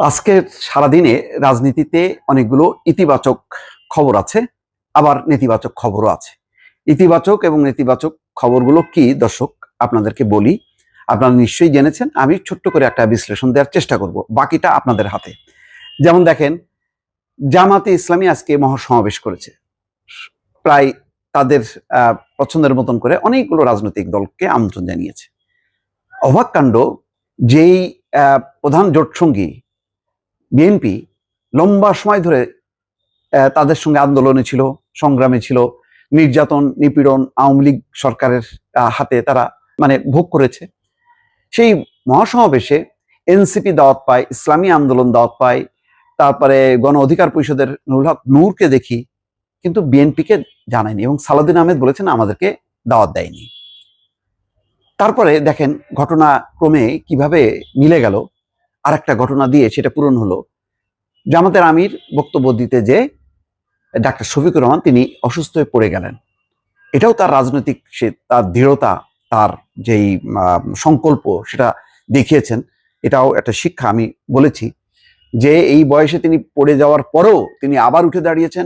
আজকের সারাদিনে রাজনীতিতে অনেকগুলো ইতিবাচক খবর আছে, আবার নেতিবাচক খবরও আছে। ইতিবাচক এবং নেতিবাচক খবরগুলো কি দর্শক আপনাদেরকে বলি। আপনারা নিশ্চয়ই জেনেছেন, আমি ছোট্ট করে একটা বিশ্লেষণ দেওয়ার চেষ্টা করব, বাকিটা আপনাদের হাতে। যেমন দেখেন, জামাতে ইসলামী আজকে মহাসমাবেশ করেছে। প্রায় তাদের পছন্দের মতন করে অনেকগুলো রাজনৈতিক দলকে আমন্ত্রণ জানিয়েছে। অবাক কাণ্ড, যেই প্রধান জোটসঙ্গী বিএনপি লম্বা সময় ধরে তাদের সঙ্গে আন্দোলনে ছিল, সংগ্রামে ছিল, নির্যাতন নিপীড়ন আওয়ামী লীগ সরকারের হাতে তারা ভোগ করেছে। সেই মহাসমাবেশে এনসিপি দাওয়াত পায়, ইসলামী আন্দোলন দাওয়াত পায়, তারপরে গণ অধিকার পরিষদের নুরুল হক নূরকে দেখি, কিন্তু বিএনপিকে জানায়নি এবং সালাউদ্দিন আহমেদ বলেছেন আমাদেরকে দাওয়াত দেয়নি। তারপরে দেখেন ঘটনাক্রমে কিভাবে মিলে গেল, আর একটা ঘটনা দিয়ে সেটা পূরণ হলো। জামাতের আমির বক্তব্য দিতে যে ডাক্তার শফিকুর রহমান তিনি অসুস্থ হয়ে পড়ে গেলেন। এটাও তার রাজনৈতিক তার দৃঢ়তা, তার যেই সংকল্প সেটা দেখিয়েছেন। এটাও একটা শিক্ষা। আমি বলেছি যে এই বয়সে তিনি পড়ে যাওয়ার পরেও তিনি আবার উঠে দাঁড়িয়েছেন,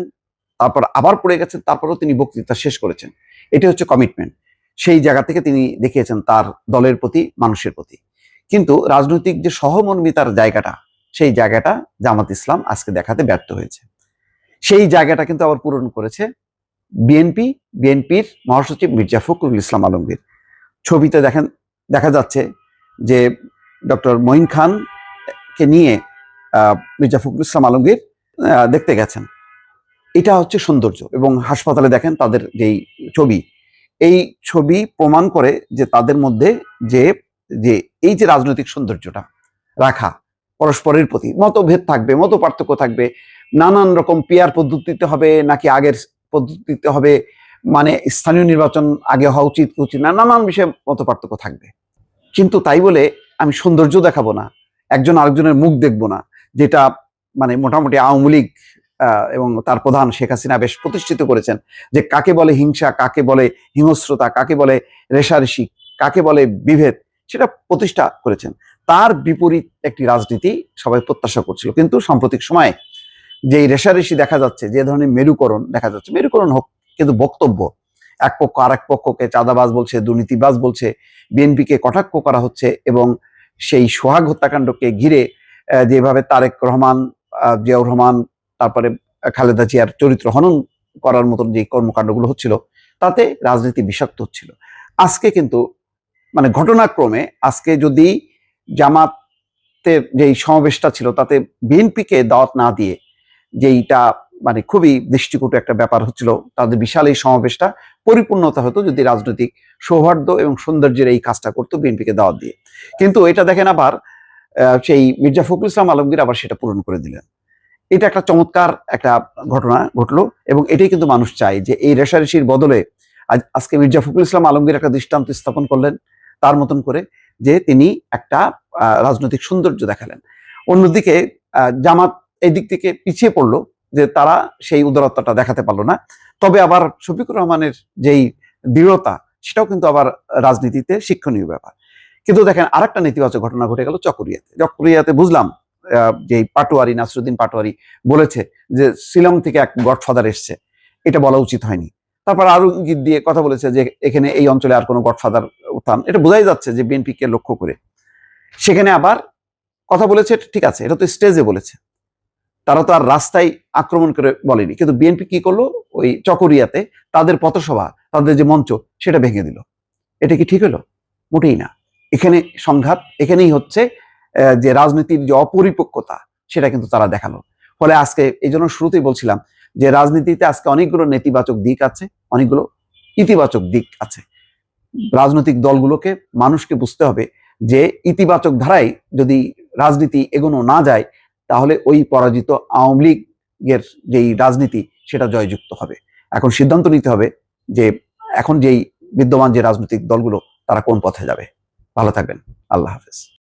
তারপর আবার পড়ে গেছেন, তারপরেও তিনি বক্তৃতা শেষ করেছেন। এটা হচ্ছে কমিটমেন্ট। সেই জায়গা থেকে তিনি দেখিয়েছেন তার দলের প্রতি, মানুষের প্রতি। কিন্তু রাজনৈতিক যে সহমর্মিতার জায়গাটা, সেই জায়গাটা জামাত ইসলাম আজকে দেখাতে ব্যর্থ হয়েছে। সেই জায়গাটা কিন্তু আবার পূরণ করেছে বিএনপির মহাসচিব মির্জা ফখরুল ইসলাম আলমগীর। ছবিতে দেখা যাচ্ছে যে ডক্টর মঈন খানকে নিয়ে মির্জা ফখরুল ইসলাম আলমগীর দেখতে গেছেন। এটা হচ্ছে সৌন্দর্য। এবং হাসপাতালে দেখেন তাদের যেই ছবি, এই ছবি প্রমাণ করে যে তাদের মধ্যে যে এই যে রাজনৈতিক সৌন্দর্যটা রাখা, পরস্পরের প্রতি মতভেদ থাকবে, মত পার্থক্য থাকবে, নানান রকম পিয়ার পদ্ধতিতে হবে নাকি আগের পদ্ধতিতে হবে, স্থানীয় নির্বাচন আগে হওয়া উচিত না, নানান বিষয়ে মত পার্থক্য থাকবে। কিন্তু তাই বলে আমি সৌন্দর্য দেখাবো না, একজন আরেকজনের মুখ দেখবো না, যেটা মোটামুটি আওয়ামী লীগ এবং তার প্রধান শেখ হাসিনা বেশ প্রতিষ্ঠিত করেছেন, যে কাকে বলে হিংসা, কাকে বলে হিংস্রতা, কাকে বলে রেষারেষি, কাকে বলে বিভেদ, সেটা প্রতিষ্ঠা করেছেন। তার বিপরীত একটি রাজনীতি সবাই প্রত্যাশা করছিল। কিন্তু সাম্প্রতিক সময়ে যে রেষারেষি দেখা যাচ্ছে, যে ধরনের মেরুকরণ দেখা যাচ্ছে, মেরুকরণ হোক, কিন্তু বক্তব্য এক পক্ষ আরেক পক্ষকে চাঁদাবাজ বলছে, দুর্নীতিবাজ বলছে, বিএনপিকে কটাক্ষ করা হচ্ছে। এবং সেই সোহাগ হত্যাকাণ্ডকে ঘিরে যেভাবে তারেক রহমান, জিয়াউর রহমান, তারপরে খালেদা জিয়ার চরিত্র হনন করার মতন যে কর্মকাণ্ডগুলো হচ্ছিল, তাতে রাজনীতি বিষাক্ত হচ্ছিল। আজকে কিন্তু ঘটনাক্রমে আজকে যদি জামাতের যেই সমাবেশটা ছিল তাতে বিএনপিকে দাওয়াত না দিয়ে, যেইটা খুবই দৃষ্টিকটু একটা ব্যাপার হচ্ছিল, তাদের বিশাল এই সমাবেশটা পরিপূর্ণতা হতো যদি রাজনৈতিক সৌহার্দ্য এবং সৌন্দর্যের এই কাজটা করতো বিএনপিকে দাওয়াত দিয়ে। কিন্তু এটা দেখেন আবার সেই মির্জা ফখরুল ইসলাম আলমগীর আবার সেটা পূরণ করে দিলেন। এটা একটা চমৎকার একটা ঘটনা ঘটলো। এবং এটাই কিন্তু মানুষ চায়, যে এই রেষারেষির বদলে আজকে মির্জা ফখরুল ইসলাম আলমগীর একটা দৃষ্টান্ত স্থাপন করলেন তার মতন করে, যে তিনি একটা রাজনৈতিক সৌন্দর্য দেখালেন। অন্যদিকে জামাত এই দিক থেকে পিছিয়ে পড়লো, যে তারা সেই উদারতাটা দেখাতে পারলো না। তবে আবার শফিকুর রহমানের যেই দৃঢ়তা, সেটাও কিন্তু আবার রাজনীতিতে শিক্ষণীয় ব্যাপার। কিন্তু দেখেন আরেকটা নেতিবাচক ঘটনা ঘটে গেল চকরিয়াতে। বুঝলাম যে পাটোয়ারি, নাসরুদ্দিন পাটোয়ারি বলেছে যে শিলং থেকে এক গডফাদার এসছে, এটা বলা উচিত হয়নি। তারপর আরো ইঙ্গিত দিয়ে কথা বলেছে যে এখানে এই অঞ্চলে আর কোনো গডফাদার উত্থান, এটা বোঝাই যাচ্ছে যে বিএনপিকে লক্ষ্য করে। সেখানে আবার কথা বলেছে, ঠিক আছে, এটা তো স্টেজে বলেছে, তারা তো আর রাস্তায় আক্রমণ করে বলেনি। কিন্তু বিএনপি কি করলো, ওই চকরিয়াতে তাদের পথসভা, তাদের যে মঞ্চ, সেটা ভেঙে দিল। এটা কি ঠিক হলো? মোটেই না। এখানে সংঘাত, এখানেই হচ্ছে যে রাজনীতির যে অপরিপক্কতা, সেটা কিন্তু তারা দেখালো। ফলে আজকে এই জন্য শুরুতেই বলছিলাম যে রাজনীতিতে আজকে অনেকগুলো নেতিবাচক দিক আছে, অনেকগুলো ইতিবাচক দিক আছে। রাজনৈতিক দলগুলোকে, মানুষকে বুঝতে হবে যে ইতিবাচক ধারায় যদি রাজনীতি এগোনো না যায়, তাহলে ওই পরাজিত আওয়ামী লীগের যেই রাজনীতি, সেটা জয়যুক্ত হবে। এখন সিদ্ধান্ত নিতে হবে যে এখন যেই বিদ্যমান যে রাজনৈতিক দলগুলো, তারা কোন পথে যাবে। ভালো থাকবেন। আল্লাহ হাফেজ।